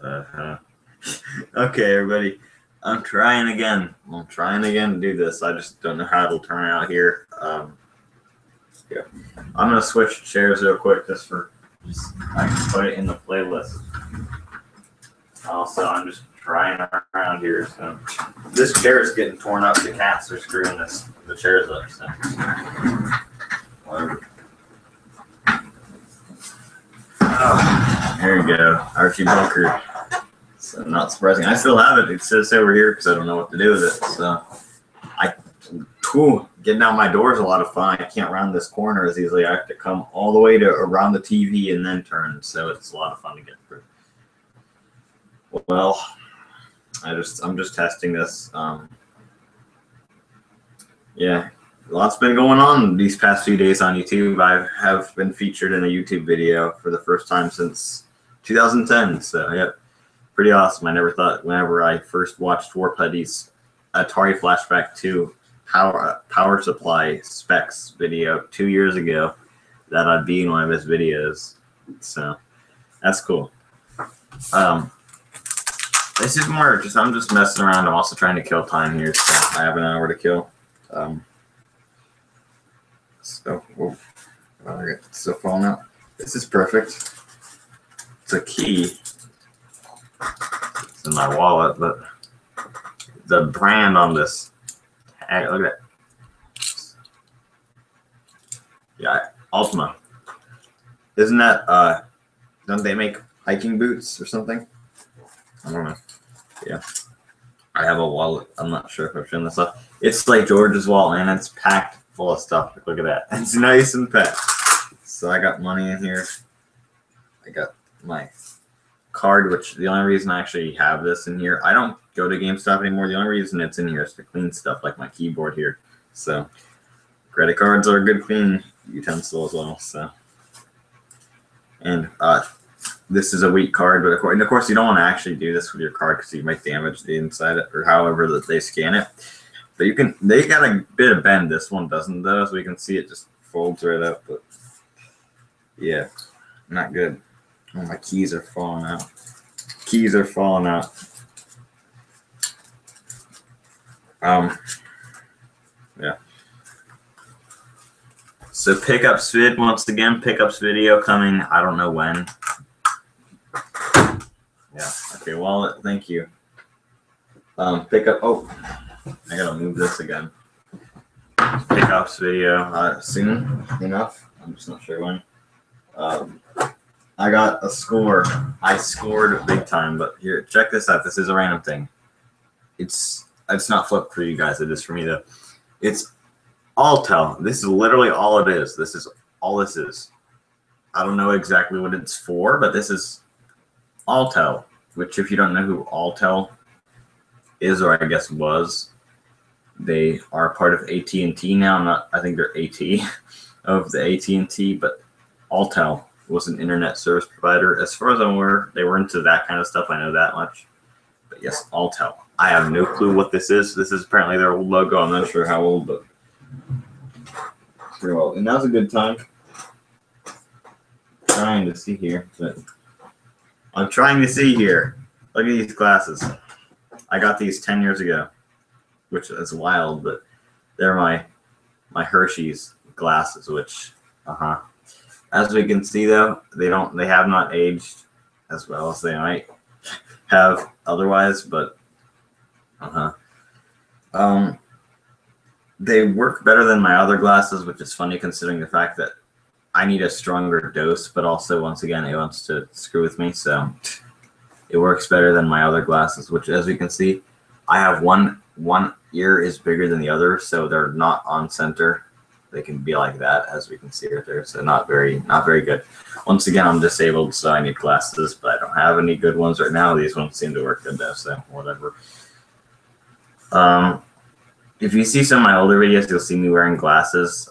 Okay, everybody. I'm trying again. To do this. I just don't know how it'll turn out here. Yeah. I'm gonna switch chairs real quick I can put it in the playlist. Also, I'm just trying around here. So this chair is getting torn up. The cats are screwing the chairs up. So whatever. Oh, there you go, Archie Bunker. So not surprising. I still have it. It says over here because I don't know what to do with it. So getting out my door is a lot of fun. I can't round this corner as easily. I have to come all the way to around the TV and then turn. So it's a lot of fun to get through. Well, I'm just testing this. Yeah, lots been going on these past few days on YouTube. I have been featured in a YouTube video for the first time since 2010. So yeah, pretty awesome. I never thought whenever I first watched Warpuddy's Atari Flashback 2 power supply specs video 2 years ago that I'd be in one of his videos. So that's cool. This is more just, I'm just messing around. I'm also trying to kill time here, so I have an hour to kill. Still falling out. This is perfect. It's a key. It's in my wallet, but the brand on this. Hey, look at that. Yeah, Ultima. Isn't that don't they make hiking boots or something? I don't know. Yeah. I have a wallet. I'm not sure if I've shown this up. It's like George's wallet, and it's packed full of stuff. Look at that. It's nice and packed. So I got money in here. I got my card, which the only reason I actually have this in here, I don't go to GameStop anymore. The only reason it's in here is to clean stuff like my keyboard here. So credit cards are a good cleaning utensil as well. So, and this is a weak card, but of course you don't want to actually do this with your card because you might damage the inside it or however that they scan it. But you can, they got a bit of bend. This one doesn't though, so we can see it just folds right up. But yeah, not good. Oh, my keys are falling out. Keys are falling out. Yeah. So pickups vid once again. Pickups video coming. I don't know when. Yeah. Okay. Wallet. Thank you. Pickup. Oh, I gotta move this again. Pickups video soon enough. I'm just not sure when. I got a score. I scored big time, but here, check this out. This is a random thing. It's not flipped for you guys. It is for me though. It's Altel. This is literally all it is. This is all this is. I don't know exactly what it's for, but this is Altel. Which, if you don't know who Altel is, or I guess was, they are part of AT&T now. I think they're AT of the AT&T, but Altel was an internet service provider. As far as I'm aware, they were into that kind of stuff. I know that much. But yes, Altel. I have no clue what this is. This is apparently their old logo. I'm not sure how old, but pretty well. And now's a good time. Trying to see here, but I'm trying to see here. Look at these glasses. I got these 10 years ago, which is wild, but they're my Hershey's glasses, which as we can see though, they have not aged as well as they might have otherwise, but they work better than my other glasses, which is funny considering the fact that I need a stronger dose, but also once again it wants to screw with me, so it works better than my other glasses, which as we can see, I have one ear is bigger than the other, so they're not on center. They can be like that, as we can see right there. So not very good. Once again, I'm disabled, so I need glasses, but I don't have any good ones right now. These ones seem to work good though, so whatever. If you see some of my older videos, you'll see me wearing glasses.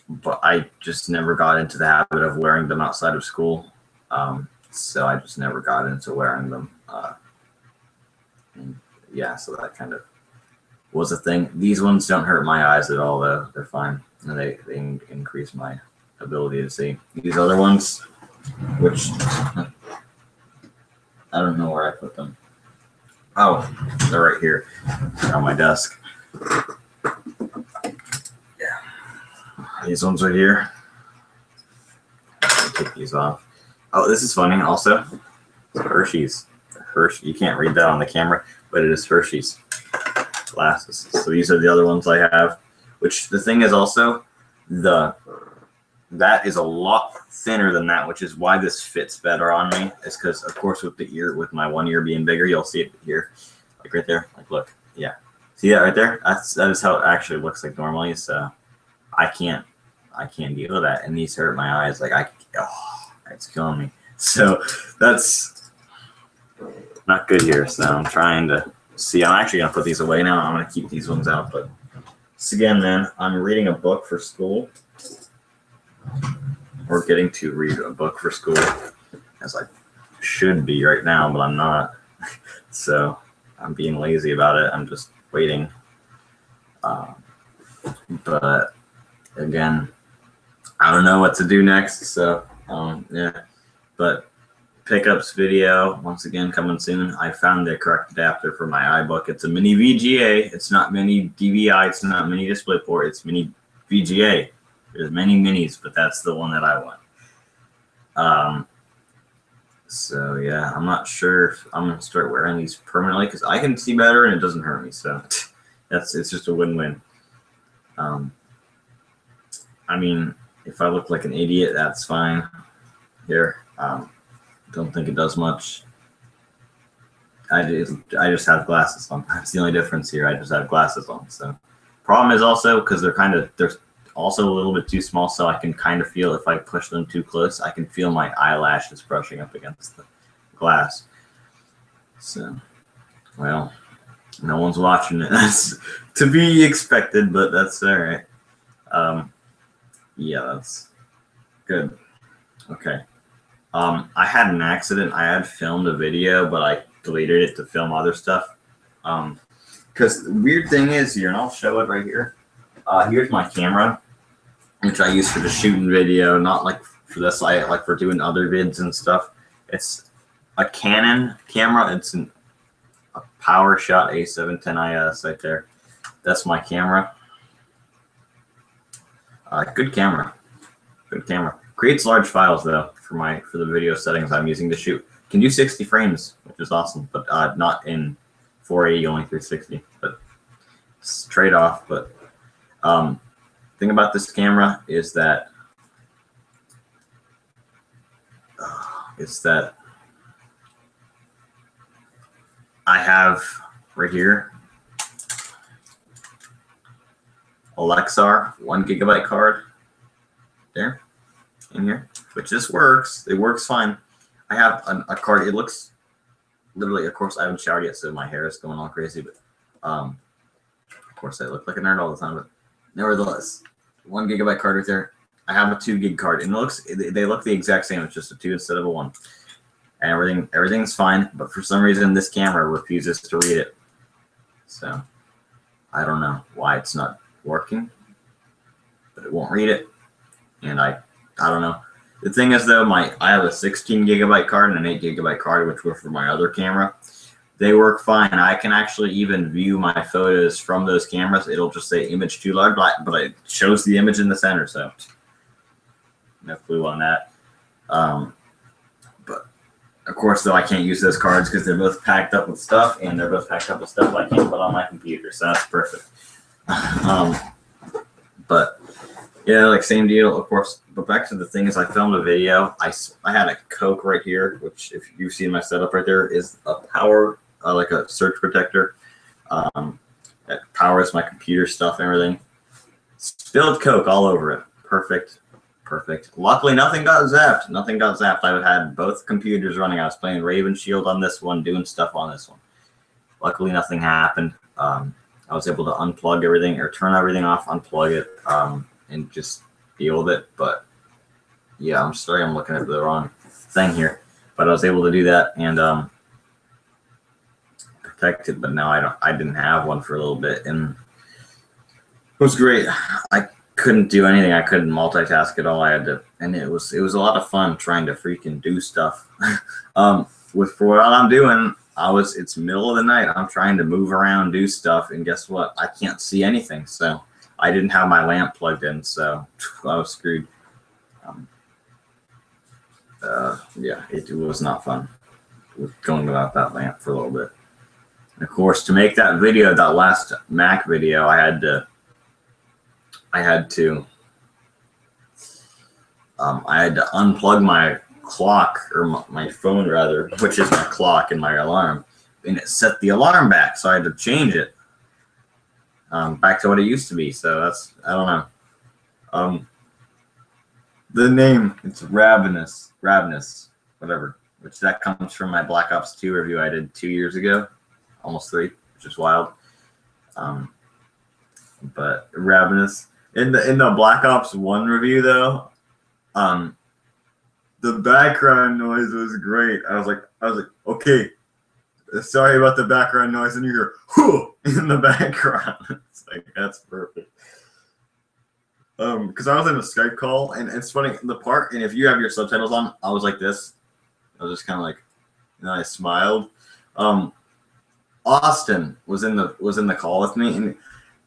But I just never got into the habit of wearing them outside of school. So I just never got into wearing them. And yeah, so that kind of was a thing. These ones don't hurt my eyes at all, though. They're fine. And they increase my ability to see. These other ones, which I don't know where I put them. Oh, they're right here on my desk. Yeah. These ones right here. Take these off. Oh, this is funny also. Hershey's. Hershey. You can't read that on the camera, but it is Hershey's glasses. So these are the other ones I have. Which the thing is also, that is a lot thinner than that, which is why this fits better on me. Is because, of course, with my one ear being bigger, you'll see it here, like right there. Like, look, yeah, see that right there? That is how it actually looks like normally. So I can't deal with that, and these hurt my eyes. Like it's killing me. So that's not good here. So I'm trying to see. I'm actually gonna put these away now. I'm gonna keep these ones out, but. So again, then I'm reading a book for school, or getting to read a book for school, as I should be right now, but I'm not. So I'm being lazy about it. I'm just waiting. But again, I don't know what to do next. So yeah. But pickups video once again coming soon. I found the correct adapter for my iBook. It's a mini VGA. It's not mini DVI. It's not mini DisplayPort. It's mini VGA. There's many minis, but that's the one that I want. So yeah, I'm not sure if I'm gonna start wearing these permanently because I can see better and it doesn't hurt me. So it's just a win-win. I mean, if I look like an idiot, that's fine. Here. Don't think it does much. I just have glasses on. That's the only difference here. I just have glasses on. So problem is also because they're also a little bit too small, so I can kind of feel if I push them too close, I can feel my eyelashes brushing up against the glass. So, well, no one's watching it. That's to be expected, but that's all right. Yeah, that's good. Okay. I had an accident. I had filmed a video, but I deleted it to film other stuff. Because the weird thing is here, and I'll show it right here. Here's my camera, which I use for the shooting video, not like for this. I like for doing other vids and stuff. It's a Canon camera. It's a PowerShot A710IS right there. That's my camera. Good camera. Good camera. Creates large files though for the video settings I'm using to shoot. Can do 60 frames, which is awesome, but not in 480, only 360. But it's trade-off. But thing about this camera is that I have right here a Lexar 1 GB card there. In here, which just works. It works fine. I have a card. It looks literally, of course, I haven't showered yet, so my hair is going all crazy. But of course, I look like a nerd all the time. But nevertheless, 1 GB card right there. I have a 2 GB card, and they look the exact same. It's just a 2 instead of a 1, and everything's fine. But for some reason, this camera refuses to read it. So I don't know why it's not working, but it won't read it, and I don't know. The thing is though, I have a 16 GB card and an 8 GB card, which were for my other camera. They work fine. I can actually even view my photos from those cameras. It'll just say image too large, but it shows the image in the center. So no clue on that. But of course, though, I can't use those cards because they're both packed up with stuff, and they're both packed up with stuff I can't put on my computer. So that's perfect. But yeah, like same deal, of course. But back to the thing is, I filmed a video. I had a Coke right here, which if you've seen my setup right there, is a power, like a surge protector that powers my computer stuff and everything. Spilled Coke all over it. Perfect. Perfect. Luckily, nothing got zapped. Nothing got zapped. I had both computers running. I was playing Raven Shield on this one, doing stuff on this one. Luckily, nothing happened. I was able to unplug everything or turn everything off, unplug it, and just deal with it. But yeah, I'm sorry, I'm looking at the wrong thing here. But I was able to do that and protect it. But now I didn't have one for a little bit, and it was great. I couldn't do anything. I couldn't multitask at all. I had to, and it was a lot of fun trying to freaking do stuff. for what I'm doing, it's middle of the night. I'm trying to move around, do stuff, and guess what? I can't see anything. So I didn't have my lamp plugged in, so I was screwed. Yeah, it was not fun going without that lamp for a little bit. And of course, to make that video, that last Mac video, I had to unplug my clock, or my phone rather, which is my clock and my alarm, and it set the alarm back, so I had to change it back to what it used to be. So that's, I don't know. The name, it's rabinus, whatever, which that comes from my Black Ops 2 review I did 2 years ago, almost 3, which is wild. But rabinus in the Black Ops 1 review though, the background noise was great. I was like, okay, sorry about the background noise, and you hear "whoo" in the background. It's like, that's perfect. Because I was in a Skype call, and it's funny, the part, and if you have your subtitles on, I was like this. I was just kind of like, and I smiled. Austin was in the call with me, and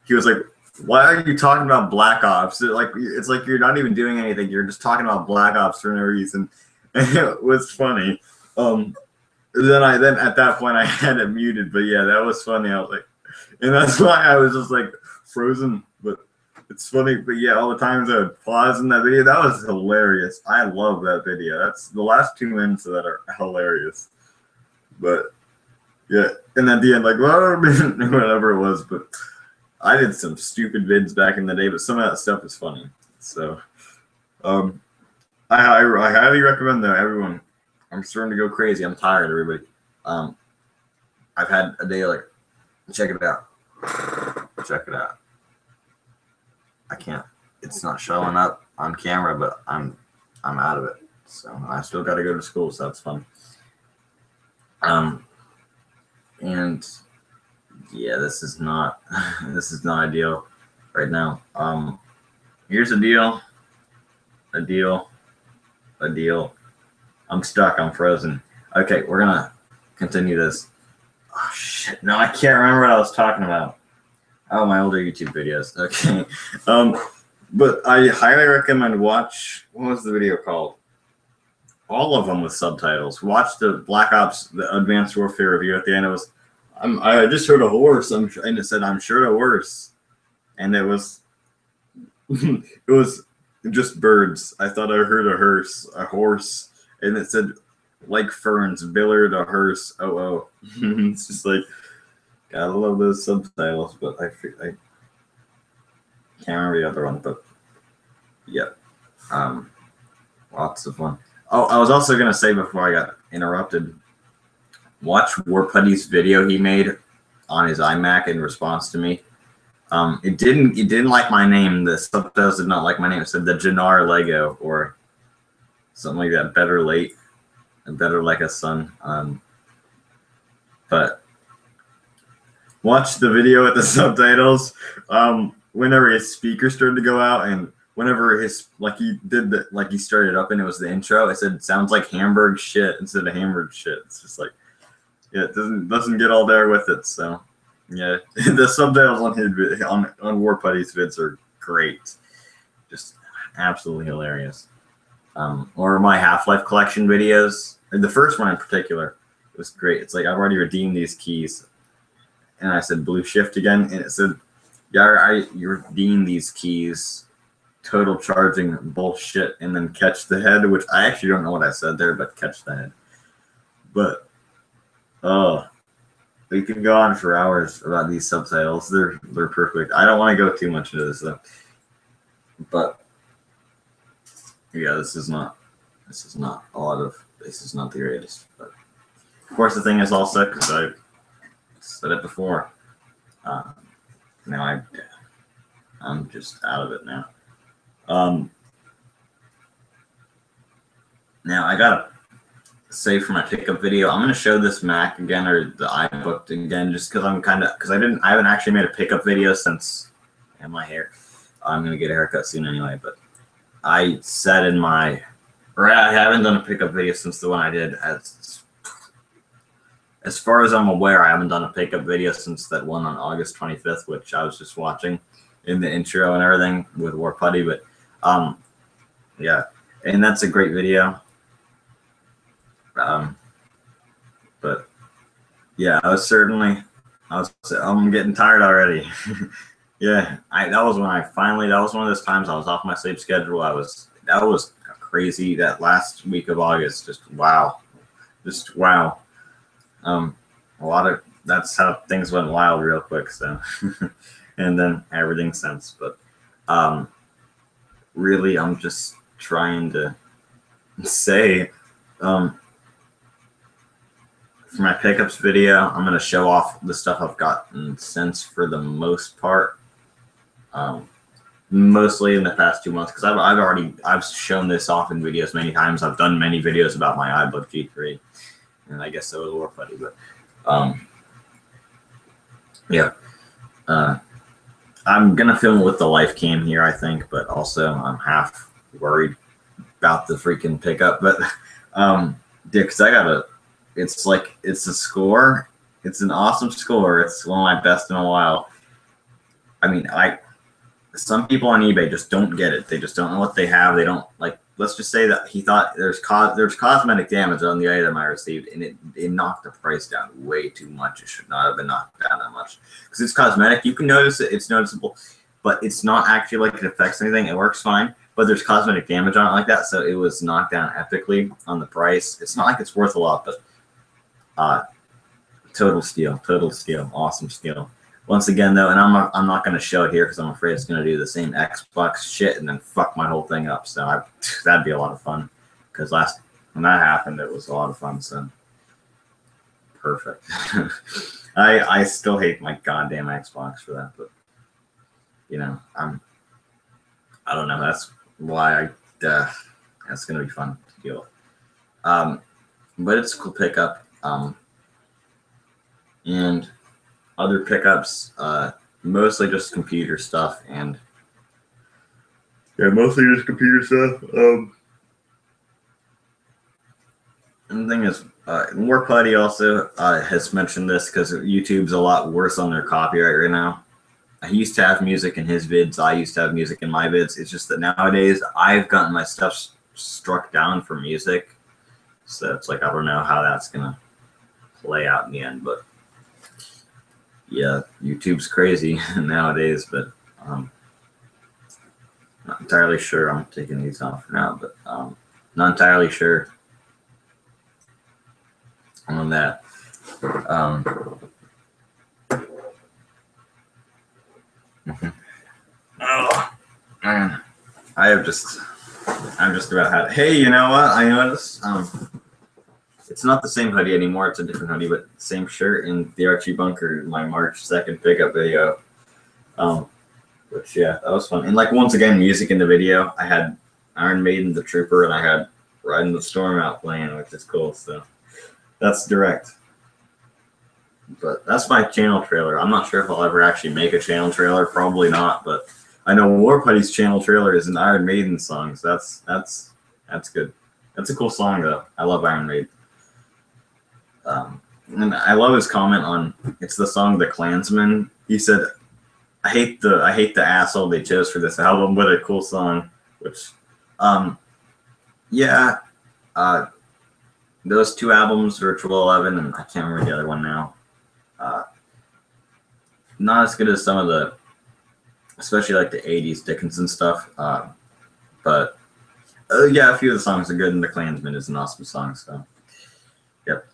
he was like, "Why are you talking about Black Ops? It's like you're not even doing anything. You're just talking about Black Ops for no reason." And it was funny. Then at that point I had it muted, but yeah, that was funny. I was like, and that's why I was just like frozen. But it's funny. But yeah, all the times I would pause in that video, that was hilarious. I love that video. That's the last 2 minutes of that are hilarious. But yeah, and at the end, like, whatever it was, but I did some stupid vids back in the day, but some of that stuff is funny. So, I highly recommend that, everyone. I'm starting to go crazy. I'm tired, everybody. I've had a day like, check it out. Check it out. I can't. It's not showing up on camera, but I'm out of it. So I still got to go to school, so that's fun. And yeah, this is not ideal right now. Here's a deal. I'm stuck. I'm frozen. Okay, we're gonna continue this. Oh shit! No, I can't remember what I was talking about. Oh, my older YouTube videos. Okay. But I highly recommend watch. What was the video called? All of them with subtitles. Watch the Black Ops, the Advanced Warfare review. At the end, it was, I just heard a horse, and it said, "I'm sure a horse," and it was, it was just birds. I thought I heard a horse, and it said, "Like ferns, Billard a hearse." Oh. It's just like, gotta love those subtitles, but I can't remember the other one, but yeah, lots of fun. Oh, I was also gonna say before I got interrupted, watch Warpuddy's video he made on his iMac in response to me. It didn't like my name. The subtitles did not like my name. It said the Jannar Lego or something like that. Better late and better like a son. But watch the video with the subtitles. Whenever his speaker started to go out, and whenever he started up and it was the intro, it said sounds like Hamburg shit instead of Hamburg shit. It's just like, yeah, it doesn't get all there with it. So yeah, the subtitles on Warpuddy's vids are great, just absolutely hilarious. Or my Half-Life collection videos, the first one in particular, it was great. It's like, I've already redeemed these keys, and I said blue shift again, and it said, yeah, you redeem these keys, total charging bullshit, and then catch the head, which I actually don't know what I said there, but catch the head. But we can go on for hours about these subtitles. They're perfect. I don't want to go too much into this though. But yeah, this is not the greatest. But of course the thing is also, because I said it before. Now I'm just out of it now. Now I gotta say for my pickup video, I'm gonna show this Mac again, or the iBook again, just because I haven't actually made a pickup video since, and my hair. I'm gonna get a haircut soon anyway, but I haven't done a pickup video since the one I did as far as I'm aware, I haven't done a pickup video since that one on August 25th, which I was just watching in the intro and everything with War Putty. But yeah, and that's a great video. But yeah, I'm getting tired already. Yeah, that was one of those times I was off my sleep schedule. That was crazy. That last week of August, just wow. That's how things went wild real quick. So, and then everything since. But really, I'm just trying to say, for my pickups video, I'm gonna show off the stuff I've gotten since for the most part. Mostly in the past 2 months, because I've shown this off in videos many times. I've done many videos about my iBook G3, and I guess so was War Putty. But yeah, I'm gonna film with the life cam here, I think, but also I'm half worried about the freaking pickup. But because it's a score. It's an awesome score. It's one of my best in a while. I mean, some people on eBay just don't get it. They just don't know what they have. They don't like. Let's just say that he thought there's cosmetic damage on the item I received, and it knocked the price down way too much. It should not have been knocked down that much because it's cosmetic. You can notice it. It's noticeable, but it's not actually like it affects anything. It works fine, but there's cosmetic damage on it like that, so it was knocked down epically on the price. It's not like it's worth a lot, but total steal, awesome steal. Once again, though, and I'm not going to show it here because I'm afraid it's going to do the same Xbox shit and then fuck my whole thing up. So that'd be a lot of fun because when that happened, it was a lot of fun. So perfect. I still hate my goddamn Xbox for that, but you know, I don't know. That's why that's going to be fun to deal with. But it's a cool pickup. And other pickups, mostly just computer stuff, and yeah, mostly just computer stuff. And the thing is, War Putty also has mentioned this because YouTube's a lot worse on their copyright right now. He used to have music in his vids. I used to have music in my vids. It's just that nowadays I've gotten my stuff struck down for music, so it's like I don't know how that's gonna play out in the end, but. Yeah, YouTube's crazy nowadays, but not entirely sure. I'm taking these off for now, but not entirely sure on that. Oh man, I'm just about had. Hey, you know what? I noticed. It's not the same hoodie anymore. It's a different hoodie, but same shirt in the Archie Bunker, my March 2nd pickup video. Which, yeah, that was fun. And, like, once again, music in the video. I had Iron Maiden, The Trooper, and I had Riding the Storm out playing, which is cool. So that's direct. But that's my channel trailer. I'm not sure if I'll ever actually make a channel trailer. Probably not, but I know War Putty's channel trailer is an Iron Maiden song, so that's good. That's a cool song, though. I love Iron Maiden. And I love his comment on it's the song "The Klansman." He said, "I hate the asshole they chose for this album, but a cool song." Which, yeah, those two albums, Virtual 11, and I can't remember the other one now. Not as good as some of the, especially like the '80s Dickinson stuff. But yeah, a few of the songs are good, and "The Klansman" is an awesome song. So, yep.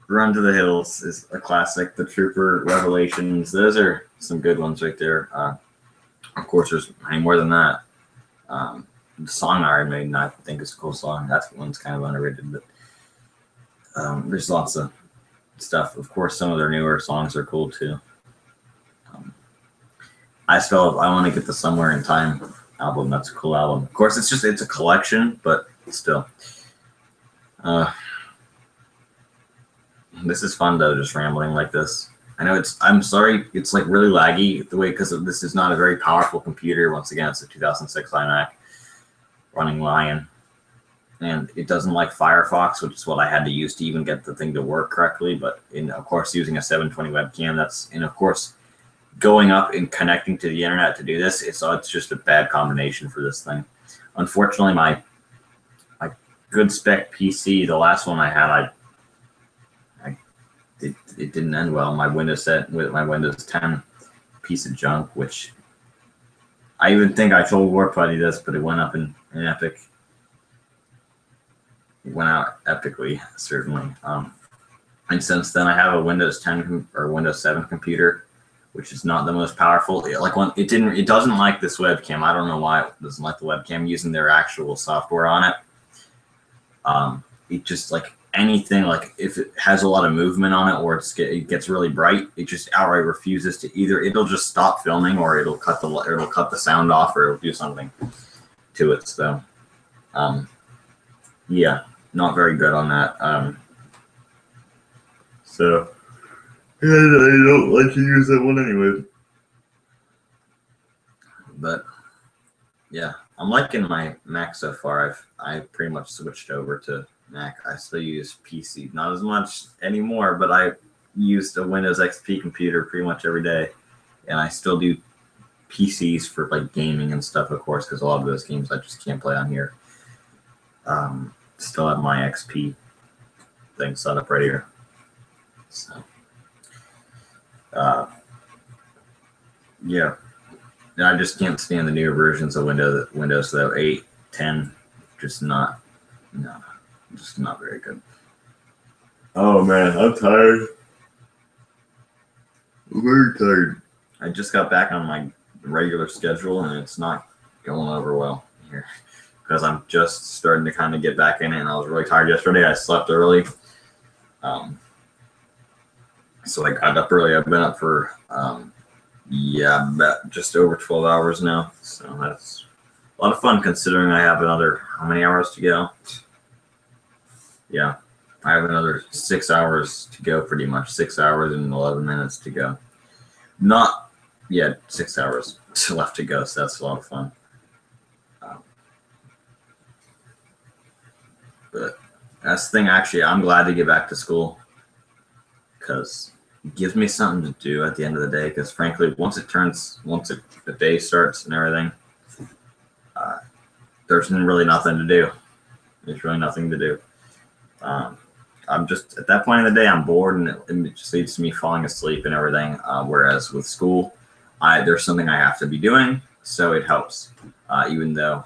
Run to the Hills is a classic. The Trooper, Revelations, those are some good ones right there. Of course, there's many more than that. The song Iron Maiden, I think, is a cool song. That one's kind of underrated, but there's lots of stuff. Of course, some of their newer songs are cool too. I want to get the Somewhere in Time album. That's a cool album. Of course, it's a collection, but still. This is fun though, just rambling like this. I know I'm sorry, it's like really laggy the way, because this is not a very powerful computer. Once again, it's a 2006 iMac running Lion. and it doesn't like Firefox, which is what I had to use to even get the thing to work correctly. But of course, using a 720 webcam, and of course, going up and connecting to the internet to do this, it's just a bad combination for this thing. Unfortunately, my good spec PC, the last one I had, it didn't end well. My Windows 10 piece of junk, which I even think I told Warp Buddy this, but it went up in Epic. It went out epically, certainly. And since then, I have a Windows 10 or Windows 7 computer, which is not the most powerful. It doesn't like this webcam. I don't know why it doesn't like the webcam using their actual software on it. It just like anything, like if it has a lot of movement on it or it gets really bright, it just outright refuses to it'll just stop filming or it'll cut the sound off or it'll do something to it. So, yeah, not very good on that. So I don't like to use that one anyway. But yeah, I'm liking my Mac so far. I've pretty much switched over to Mac. I still use PC, not as much anymore, but I used a Windows XP computer pretty much every day, and I still do PCs for like gaming and stuff, of course, because a lot of those games I just can't play on here. Still have my XP thing set up right here. So, yeah. I just can't stand the newer versions of Windows though. 8, 10, just not very good. Oh man, I'm tired. I'm very tired. I just got back on my regular schedule and it's not going over well here because I'm just starting to kind of get back in it, and I was really tired yesterday. I slept early. So I got up early. I've been up for about just over 12 hours now. So that's a lot of fun considering I have another, how many hours to go? Yeah, I have another 6 hours to go, pretty much 6 hours and 11 minutes to go. 6 hours left to go, so that's a lot of fun. But that's the thing, actually, I'm glad to get back to school because it gives me something to do at the end of the day. Because frankly, once the day starts and everything, there's really nothing to do. There's really nothing to do. I'm just at that point in the day, I'm bored, and it just leads to me falling asleep and everything. Whereas with school, there's something I have to be doing, so it helps. Even though,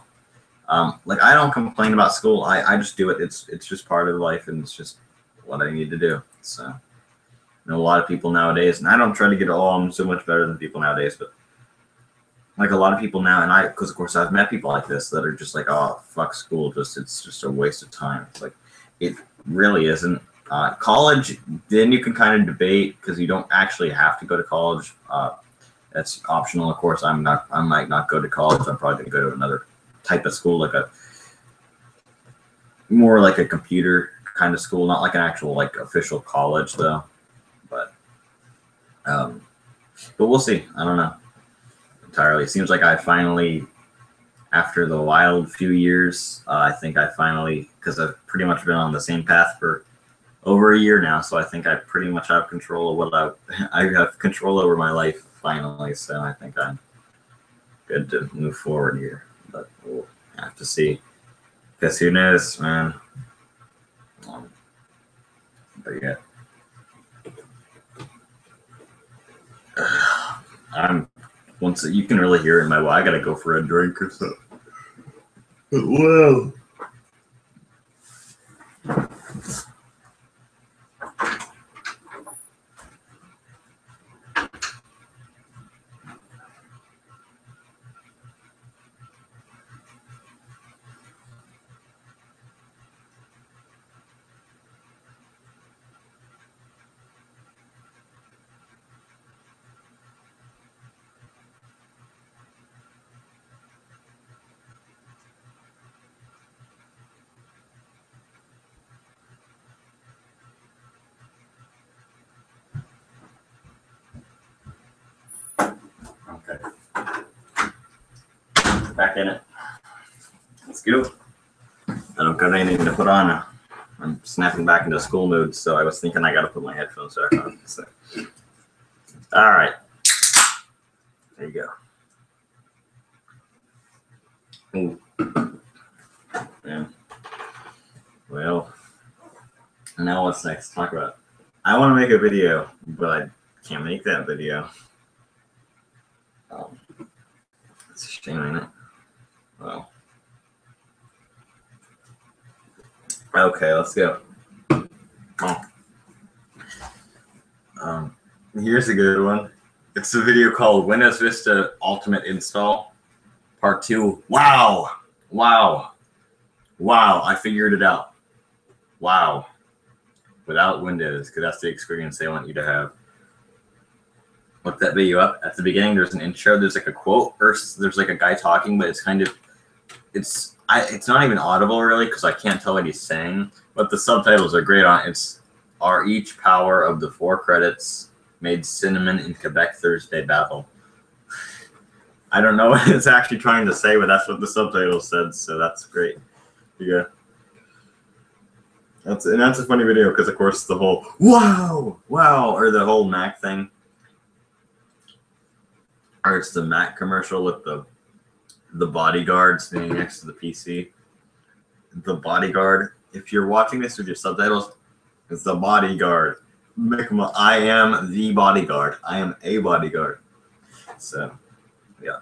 I don't complain about school. I just do it. It's just part of life, and it's just what I need to do. So, I know a lot of people nowadays, and I don't try to get I'm so much better than people nowadays, but like a lot of people now, and because of course I've met people like this that are just like, oh fuck school, it's just a waste of time. It's like it really isn't. College, then you can kind of debate because you don't actually have to go to college. That's optional, of course. I might not go to college. I'm probably gonna go to another type of school, more like a computer kind of school, not like an actual like official college though. But we'll see. I don't know entirely. It seems like I finally, after the wild few years, I think I finally, because I've pretty much been on the same path for over a year now, so I think I pretty much have control of I have control over my life finally. So I think I'm good to move forward here, but we'll have to see. Because who knows, man. But yeah, you can really hear it in my I gotta go for a drink or something. Well. Okay. Back in it. Let's go. I don't don't got anything to put on. I'm snapping back into school mode, so I was thinking I gotta put my headphones back on. So. All right. There you go. Ooh. Yeah. Well, now what's next? Talk about. I want to make a video, but I can't make that video. It's a shame, ain't it? Well. Okay, let's go. Here's a good one. It's a video called Windows Vista Ultimate Install, Part 2. Wow! Wow! Wow, I figured it out. Wow. Without Windows, because that's the experience they want you to have. Look that video up. At the beginning, there's an intro. There's like a quote, or there's like a guy talking, but it's kind of, it's not even audible really, because I can't tell what he's saying. But the subtitles are great on it. It's "Are each power of the 4 credits made cinnamon in Quebec Thursday battle." I don't know what it's actually trying to say, but that's what the subtitle said, so that's great. Yeah. That's a funny video because, of course, the whole wow, or the whole Mac thing, or it's the Mac commercial with the bodyguard standing next to the PC. The bodyguard. If you're watching this with your subtitles, it's the bodyguard. I am the bodyguard. I am a bodyguard. So, yeah.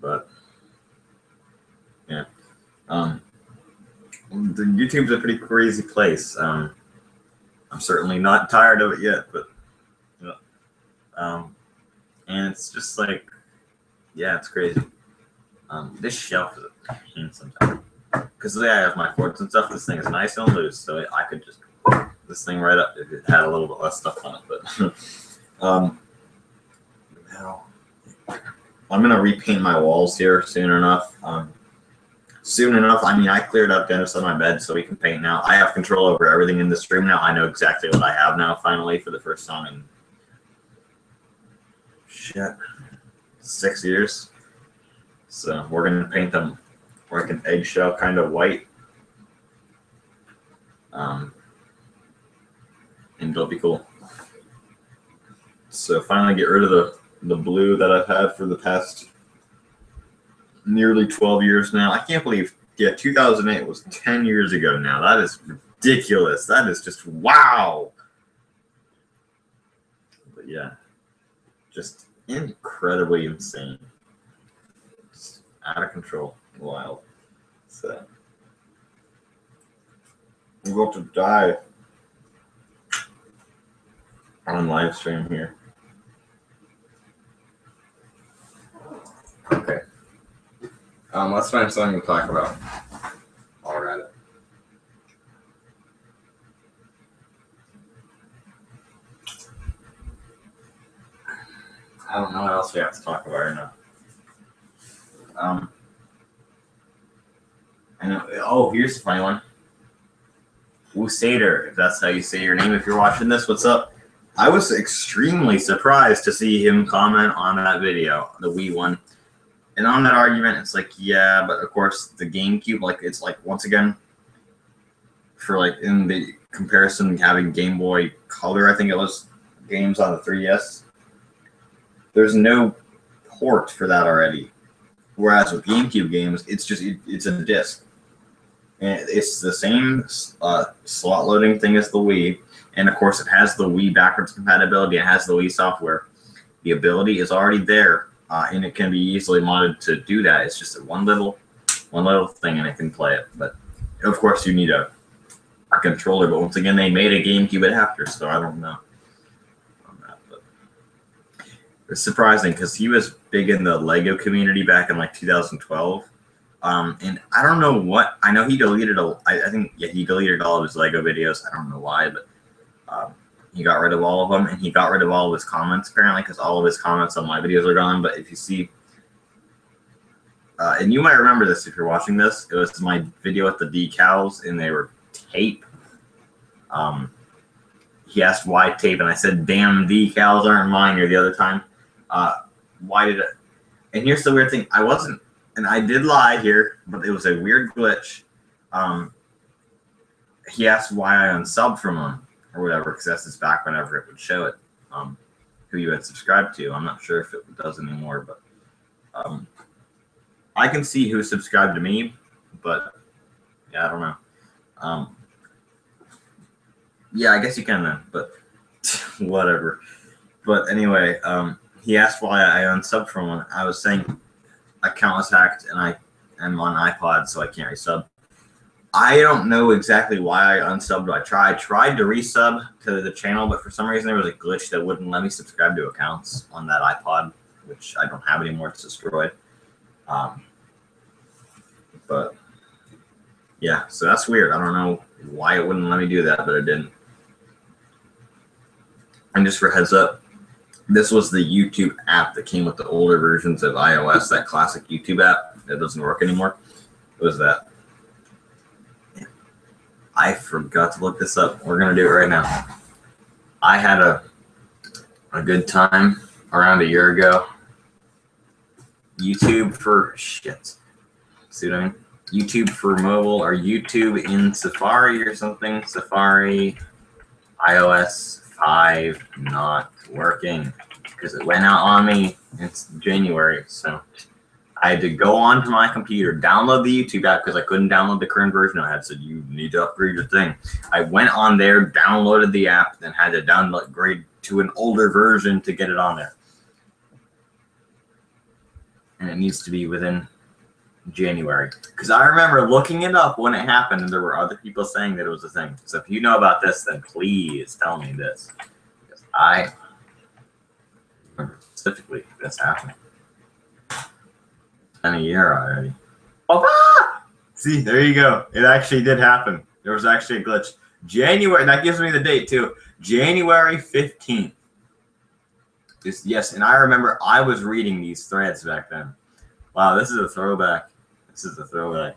But yeah. The YouTube's a pretty crazy place. I'm certainly not tired of it yet, but and it's just like, yeah, it's crazy. This shelf is a pain sometimes because the way I have my cords and stuff, this thing is nice and loose, so I could just put this thing right up if it had a little bit less stuff on it. But now I'm gonna repaint my walls here soon enough. I mean, I cleared up Dennis on my bed so we can paint now. I have control over everything in this room now. I know exactly what I have now, finally, for the first time in, shit, 6 years. So we're going to paint them like an eggshell kind of white. And it'll be cool. So finally get rid of the blue that I've had for the past nearly 12 years now. I can't believe, 2008 was 10 years ago now. That is ridiculous. That is just wow. But yeah, just incredibly insane. Just out of control. Wild. So I'm going to die on live stream here. Okay. Let's find something to talk about. All right. I don't know what else we have to talk about right now. I know. Oh, here's a funny one. Wusader, if that's how you say your name. If you're watching this, what's up? I was extremely surprised to see him comment on that video, the Wii one. And on that argument, it's like, yeah, but of course the GameCube, like, it's like, once again, for like in the comparison, having Game Boy Color, I think it was, games on the 3DS, there's no port for that already. Whereas with GameCube games, it's just, it's a disc. And it's the same slot loading thing as the Wii. And of course, it has the Wii backwards compatibility. It has the Wii software. The ability is already there. And it can be easily modded to do that. It's just one little thing, and it can play it. But of course, you need a controller. But once again, they made a GameCube adapter, so I don't know on that. But it's surprising because he was big in the Lego community back in like 2012. And I don't know what. I know he deleted I think he deleted all of his Lego videos. I don't know why, but he got rid of all of them, and he got rid of all of his comments, apparently, because all of his comments on my videos are gone. But if you see, and you might remember this if you're watching this, it was my video with the decals, and they were tape. He asked why tape, and I said, damn, decals aren't mine, or the other time. Why did it? And here's the weird thing. I wasn't and I did lie here, but it was a weird glitch. He asked why I unsubbed from him or whatever, because that's just back whenever it would show it, who you had subscribed to. I'm not sure if it does anymore, but I can see who subscribed to me, but yeah, I don't know. Yeah, I guess you can then, but whatever. But anyway, he asked why I unsubbed from him. I was saying account was hacked and I am on iPod, so I can't resub. I don't know exactly why I unsubbed. I tried to resub to the channel, but for some reason there was a glitch that wouldn't let me subscribe to accounts on that iPod, which I don't have anymore. It's destroyed. But yeah, so that's weird. I don't know why it wouldn't let me do that, but it didn't. And just for heads up, this was the YouTube app that came with the older versions of iOS, that classic YouTube app that doesn't work anymore. It was that. I forgot to look this up. We're going to do it right now. I had a good time around a year ago. YouTube for shit. See what I mean? YouTube for mobile or YouTube in Safari or something. Safari iOS 5 not working because it went out on me. It's January, so I had to go onto my computer, download the YouTube app because I couldn't download the current version. I had said, you need to upgrade your thing. I went on there, downloaded the app, then had to downgrade to an older version to get it on there. And it needs to be within January. Because I remember looking it up when it happened, and there were other people saying that it was a thing. So if you know about this, then please tell me this. Because I remember specifically this happening. It's been a year already. Oh, see, there you go. It actually did happen. There was actually a glitch. January, that gives me the date too. January 15th. Yes, and I remember I was reading these threads back then. Wow, this is a throwback. This is a throwback.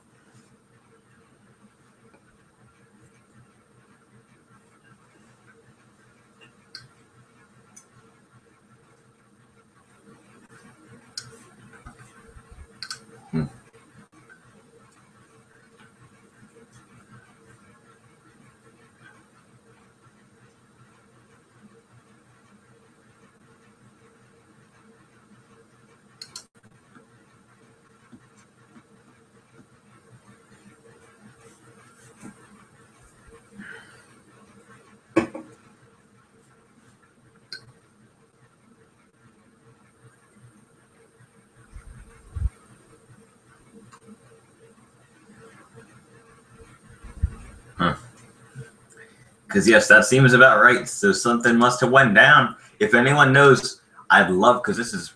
Because yes, that seems about right. So something must have went down. If anyone knows, I'd love, because this is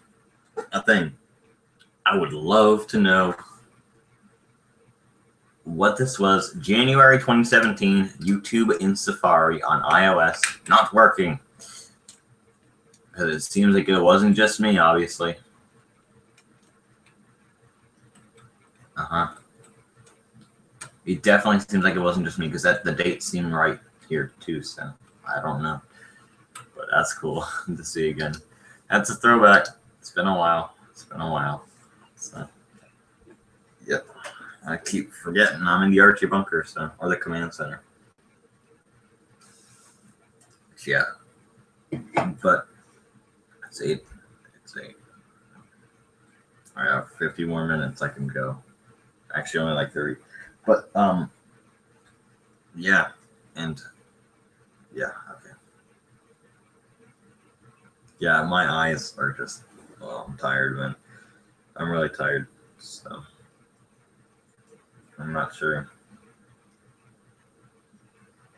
a thing. I would love to know what this was. January 2017, YouTube in Safari on iOS not working. Because it seems like it wasn't just me, obviously. It definitely seems like it wasn't just me, because the date seemed right here too, so I don't know. But that's cool to see again. That's a throwback. It's been a while. It's been a while. So, yep. I keep forgetting I'm in the Archie bunker, so, or the command center. Yeah. But it's 8. It's 8. I have 50 more minutes I can go. Actually, only like 30. But yeah, and yeah, okay. Yeah, my eyes are just, well, I'm tired, man. I'm really tired, so I'm not sure.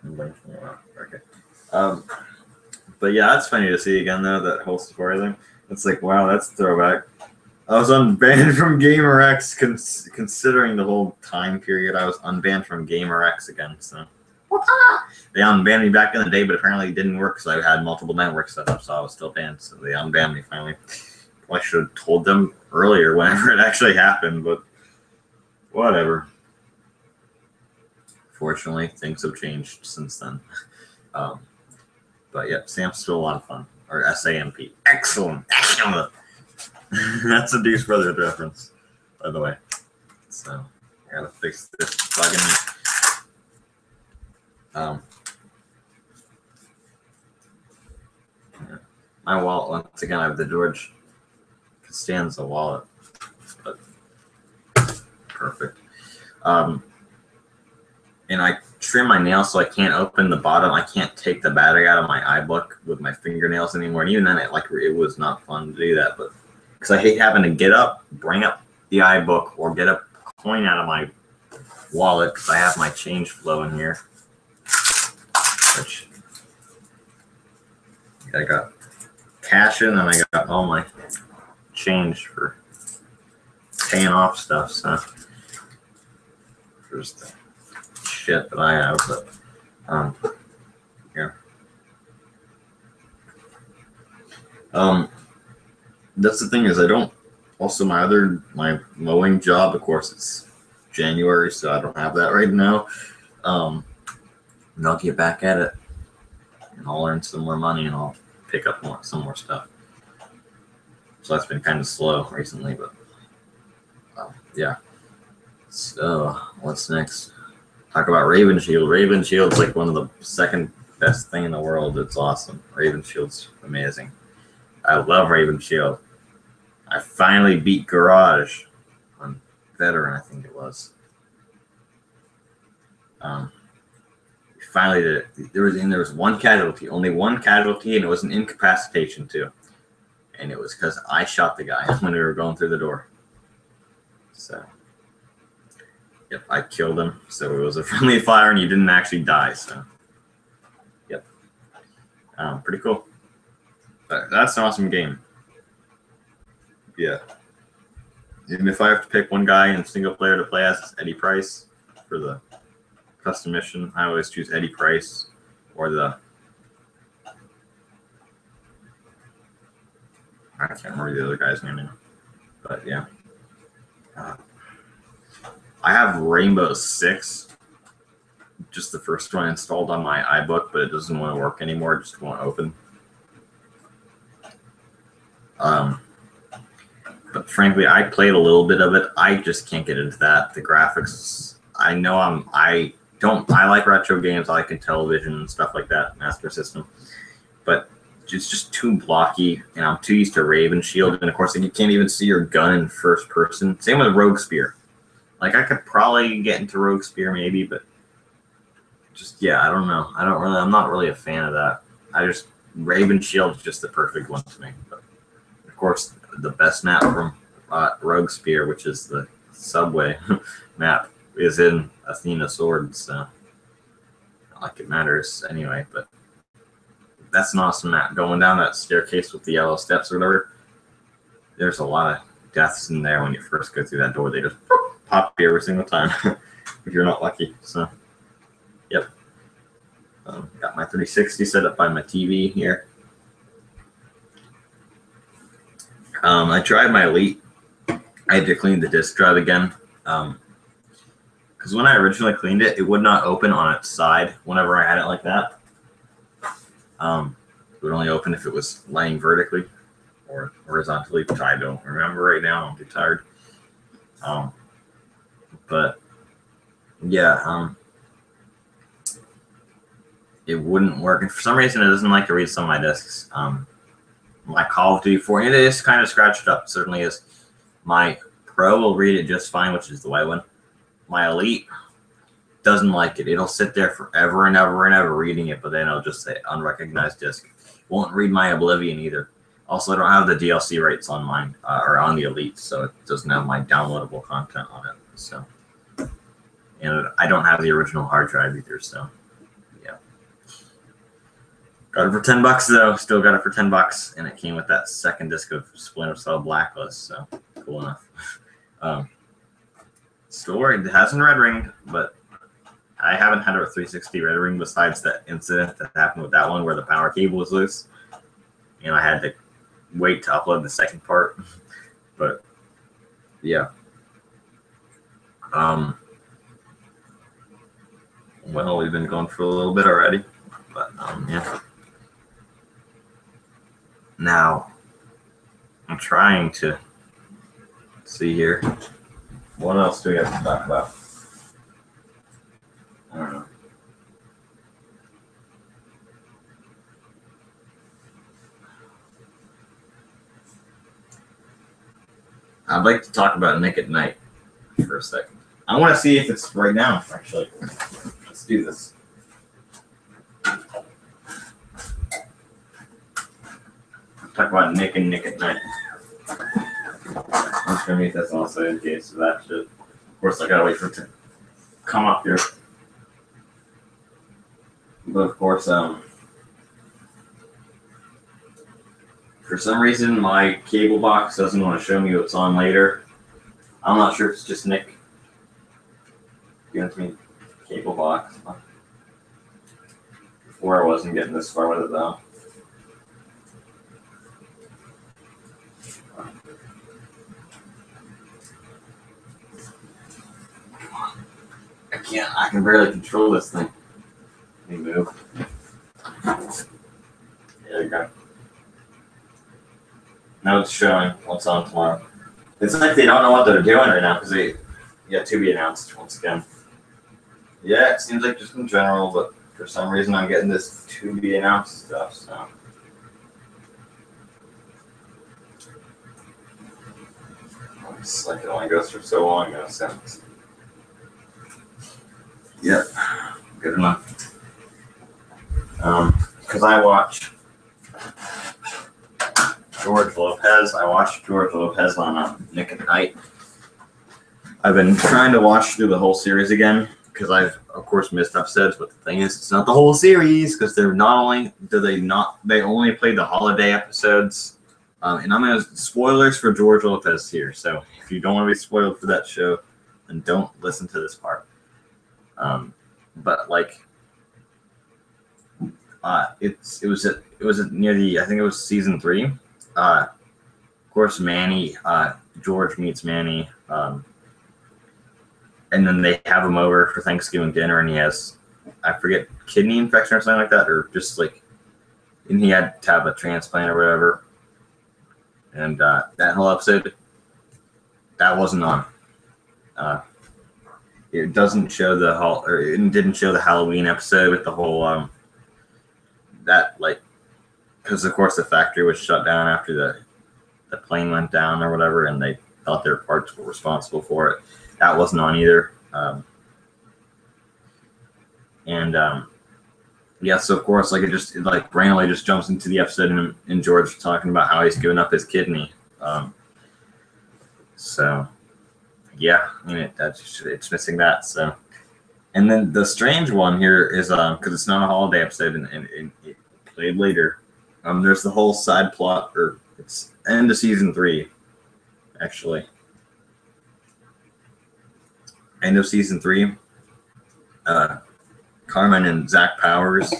Okay. But yeah, that's funny to see again, though, that whole Safari thing. It's like, wow, that's a throwback. I was unbanned from GamerX, considering the whole time period. I was unbanned from GamerX again, so. They unbanned me back in the day, but apparently it didn't work because I had multiple networks set up, so I was still banned. So they unbanned me finally. Well, I should have told them earlier whenever it actually happened, but whatever. Fortunately, things have changed since then. But yeah, SAMP's still a lot of fun. Or SAMP. Excellent. Excellent. That's a Deuce Brothers reference, by the way. So I gotta fix this plugin. Yeah. My wallet, once again, I have the George Costanza wallet, but perfect. And I trim my nails so I can't open the bottom. I can't take the battery out of my iBook with my fingernails anymore. And even then, it was not fun to do that. But because I hate having to get up, bring up the iBook, or get a coin out of my wallet because I have my change flow in here. Which I got cash in, and I got all my change for paying off stuff. So there's the shit that I have, but yeah. That's the thing is I don't. Also, my mowing job, of course, it's January, so I don't have that right now. And I'll get back at it, and I'll earn some more money, and I'll pick up some more stuff. So that's been kind of slow recently, but yeah. So what's next? Talk about Raven Shield. Raven Shield's like one of the second best thing in the world. It's awesome. Raven Shield's amazing. I love Raven Shield. I finally beat Garage on Veteran, I think it was. We finally did it. There was one casualty, only one casualty, and it was an incapacitation too. And it was because I shot the guy when we were going through the door. So, yep, I killed him. So it was a friendly fire, and he didn't actually die. So, yep, pretty cool. But that's an awesome game. Yeah. Even if I have to pick one guy in single player to play as, Eddie Price for the custom mission, I always choose Eddie Price or I can't remember the other guy's name now. But yeah. I have Rainbow Six, just the first one installed on my iBook, but it doesn't want to work anymore. It just won't open. But frankly, I played a little bit of it. I just can't get into that. The graphics, I like retro games. I like Intellivision and stuff like that, Master System. But it's just too blocky, and I'm too used to Raven Shield. And of course, you can't even see your gun in first person. Same with Rogue Spear. Like, I could probably get into Rogue Spear maybe, but just, yeah, I don't know. I'm not really a fan of that. Raven Shield is just the perfect one to me. But of course, the best map from Rogue Spear, which is the subway map, is in Athena Swords. So, not like it matters anyway, but that's an awesome map. Going down that staircase with the yellow steps or whatever, there's a lot of deaths in there when you first go through that door. They just pop you every single time if you're not lucky. So, yep. Got my 360 set up by my TV here. I tried my Elite. I had to clean the disk drive again. Because when I originally cleaned it, it would not open on its side whenever I had it like that. It would only open if it was laying vertically or horizontally, which I don't remember right now. I'm too tired. But yeah, it wouldn't work. And for some reason, it doesn't like to read some of my discs. My Call of Duty 4, it is kind of scratched up. It certainly is. My Pro will read it just fine, which is the white one. My Elite doesn't like it. It'll sit there forever and ever and ever reading it, but then it'll just say unrecognized disk. Won't read my Oblivion either. Also, I don't have the DLC rates on mine, or on the Elite, so it doesn't have my downloadable content on it. So, and I don't have the original hard drive either, so yeah. Got it for $10 though. Still got it for $10, and it came with that second disc of Splinter Cell Blacklist, so cool enough. Still worried. It hasn't red ringed, but I haven't had a 360 red ring besides that incident that happened with that one where the power cable was loose, and I had to wait to upload the second part. But yeah. Well, we've been going for a little bit already, but yeah. Now, I'm trying to see here. What else do we have to talk about? I don't know. I'd like to talk about Nick at Night for a second. I want to see if it's right now, actually. Let's do this. Talk about Nick and Nick at Night. I'm just gonna mute this also in case of that shit. Of course, I gotta wait for it to come up here. But of course, for some reason, my cable box doesn't want to show me what's on later. I'm not sure if it's just Nick giving it to me. Cable box. Before I wasn't getting this far with it though. I can barely control this thing. Let me move. There you go. Now it's showing what's on tomorrow. It's like they don't know what they're doing right now because they yet to be announced once again. Yeah, it seems like just in general, but for some reason I'm getting this to be announced stuff. So it's like it only goes for so long in a sense. Yep, good enough. Because I watch George Lopez. I watched George Lopez on Nick at Night. I've been trying to watch through the whole series again because I've, of course, missed episodes. But the thing is, it's not the whole series because they're not only they only played the holiday episodes. And I'm gonna spoilers for George Lopez here. So if you don't want to be spoiled for that show, then don't listen to this part. But like, it was near the, I think it was season 3. Of course, Manny, George meets Manny, and then they have him over for Thanksgiving dinner, and he has, I forget, kidney infection or something like that, or just like, and he had to have a transplant or whatever. And that whole episode, that wasn't on. It doesn't show it didn't show the Halloween episode with the whole that, like, because of course the factory was shut down after the plane went down or whatever, and they thought their parts were responsible for it. That wasn't on either. Yeah, so of course, like, it randomly just jumps into the episode and George talking about how he's given up his kidney. So yeah, I mean, it's missing that. So, and then the strange one here is because it's not a holiday episode and it played later. There's the whole side plot, or it's end of season 3, actually. End of season 3. Carmen and Zach Powers,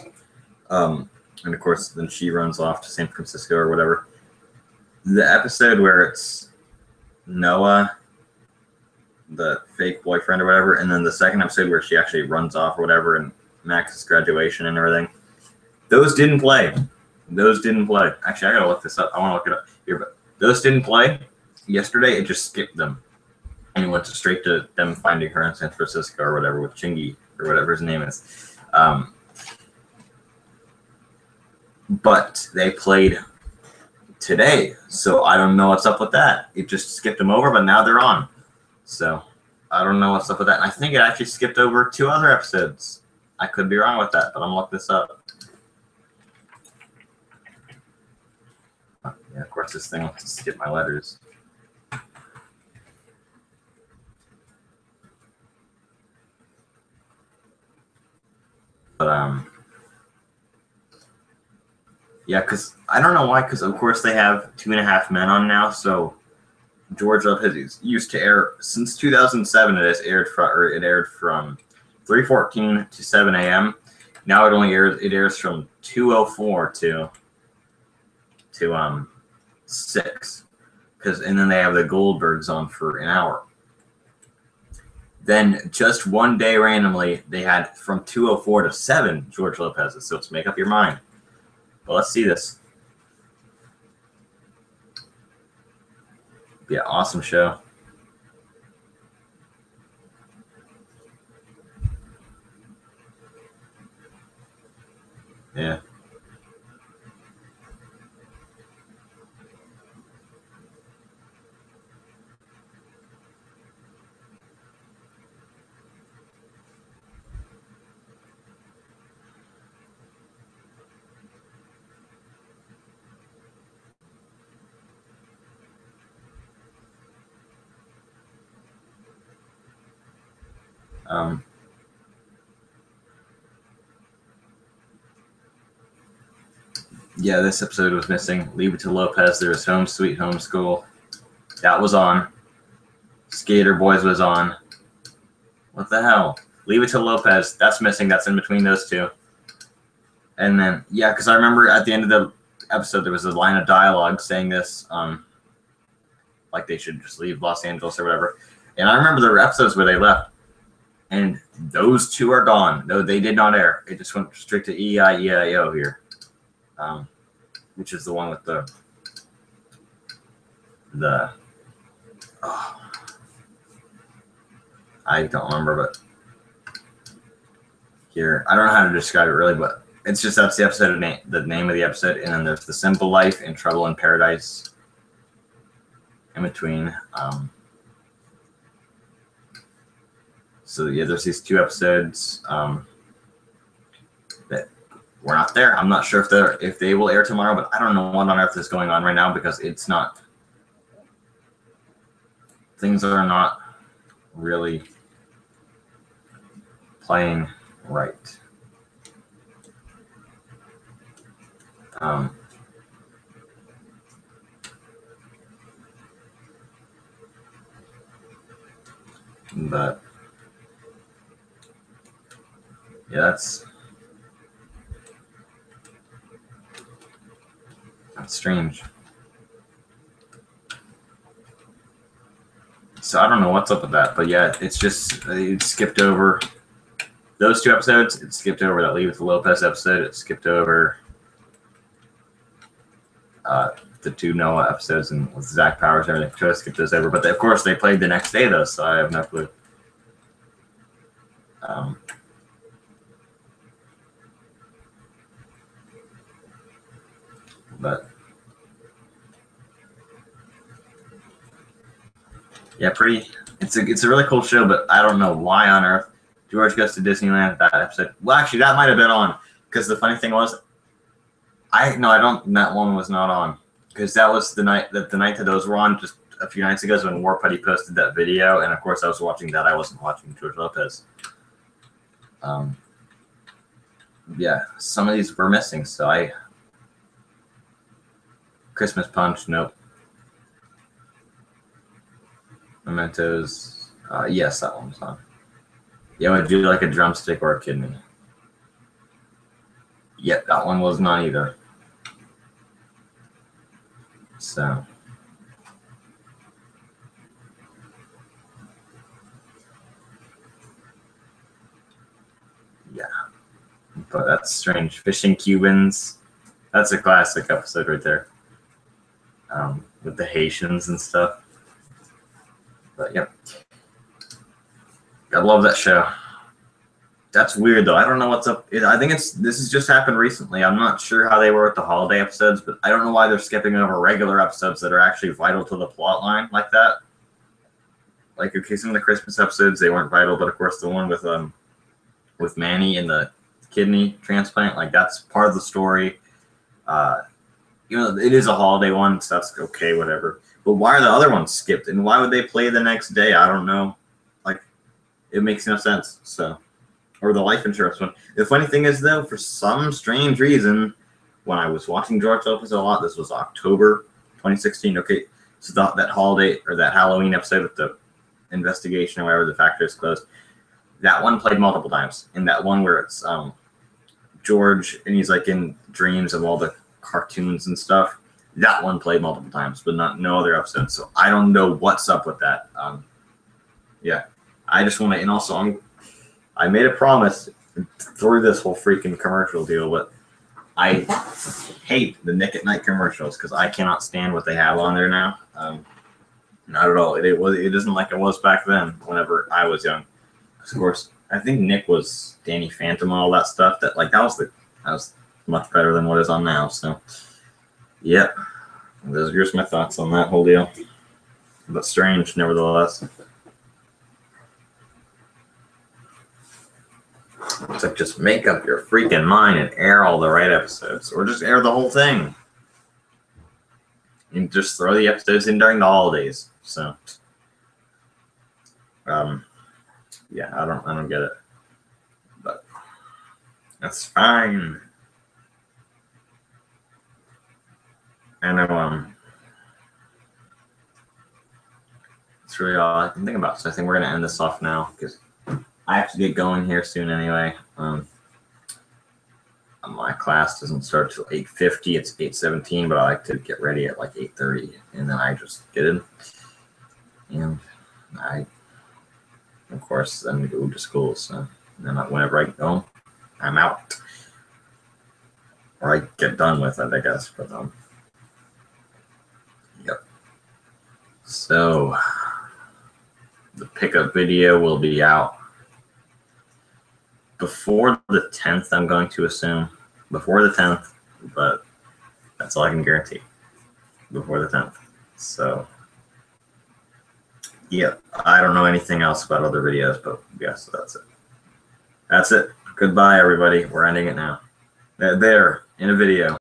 and of course, then she runs off to San Francisco or whatever. The episode where it's Noah, the fake boyfriend or whatever, and then the second episode where she actually runs off or whatever, and Max's graduation and everything. Those didn't play. Actually, I gotta look this up. I want to look it up here, but those didn't play yesterday. It just skipped them, and it went straight to them finding her in San Francisco or whatever with Chingy or whatever his name is. But they played today, so I don't know what's up with that. It just skipped them over, but now they're on. So I don't know what's up with that. And I think it actually skipped over 2 other episodes. I could be wrong with that, but I'm gonna look this up. Yeah, of course, this thing wants to skip my letters. But yeah, because I don't know why. Because of course they have 2.5 Men on now, so George Lopez used to air since 2007. It aired from 3:14 to 7 a.m. Now it airs from 2:04 to 6, and then they have the Goldbergs on for an hour. Then just one day randomly they had from 2:04 to 7 George Lopez's. So let's make up your mind. Well, let's see this. Yeah, awesome show. Yeah. Yeah, this episode was missing. Leave It to Lopez. There was Home Sweet Home School. That was on. Skater Boys was on. What the hell? Leave It to Lopez. That's missing. That's in between those two. And then, yeah, because I remember at the end of the episode, there was a line of dialogue saying this, like they should just leave Los Angeles or whatever. And I remember there were episodes where they left. And those two are gone. No, they did not air. It just went straight to E-I-E-I-O here. Which is the one with the I don't remember, but here, I don't know how to describe it really, but it's just that's the episode name, the name of the episode, and then there's The Simple Life and Trouble in Paradise in between. So yeah, there's these two episodes that were not there. I'm not sure if they will air tomorrow, but I don't know what on earth is going on right now because it's not. Things are not really playing right. But yeah, that's strange. So I don't know what's up with that, but yeah, it's just it skipped over those two episodes. It skipped over that Leave It to Lopez episode. It skipped over the two Noah episodes and with Zach Powers and everything. Try to skip those over, but of course they played the next day though, so I have no clue. But yeah, pretty. It's a really cool show, but I don't know why on earth George goes to Disneyland at that episode. Well, actually, that might have been on because the funny thing was, I don't. That one was not on because that was the night that those were on just a few nights ago when War Putty posted that video, and of course I was watching that. I wasn't watching George Lopez. Yeah, some of these were missing, so Christmas Punch, nope. Mementos, yes, that one's on. Yeah, would you like a drumstick or a kidney? Yeah, that one was not either. So, yeah, but that's strange. Fishing Cubans, that's a classic episode right there. With the Haitians and stuff. But yep, I love that show. That's weird though. I don't know what's up. I think this has just happened recently. I'm not sure how they were with the holiday episodes, but I don't know why they're skipping over regular episodes that are actually vital to the plot line like that. Like, okay, some of the Christmas episodes they weren't vital, but of course the one with Manny and the kidney transplant, like that's part of the story. It is a holiday one, so that's okay, whatever. But why are the other ones skipped, and why would they play the next day? I don't know. Like, it makes no sense. So, or the life insurance one. The funny thing is, though, for some strange reason, when I was watching George Lopez a lot, this was October 2016. Okay, so that holiday or that Halloween episode with the investigation or whatever, the factory is closed. That one played multiple times. And that one where it's George and he's like in dreams of all the cartoons and stuff. That one played multiple times, but no other episodes. So I don't know what's up with that. Yeah, I just want to, and also I made a promise through this whole freaking commercial deal, but I hate the Nick at Night commercials because I cannot stand what they have on there now. Not at all. It isn't like it was back then whenever I was young. Of course, I think Nick was Danny Phantom and all that stuff. That was much better than what is on now. So, yep. Here's my thoughts on that whole deal. But strange, nevertheless. It's like, just make up your freaking mind and air all the right episodes, or just air the whole thing, and just throw the episodes in during the holidays. So, yeah, I don't get it, but that's fine. I know. That's really all I can think about. So I think we're gonna end this off now because I have to get going here soon anyway. My class doesn't start till 8:50. It's 8:17, but I like to get ready at like 8:30, and then I just get in. And I, of course, then go to school. So then whenever I get home, I'm out, or I get done with it, I guess. But yep. So the pickup video will be out before the 10th. I'm going to assume before the 10th, but that's all I can guarantee. Before the 10th. So, yeah, I don't know anything else about other videos, but yes, that's it. That's it. Goodbye, everybody. We're ending it now. There, in a video.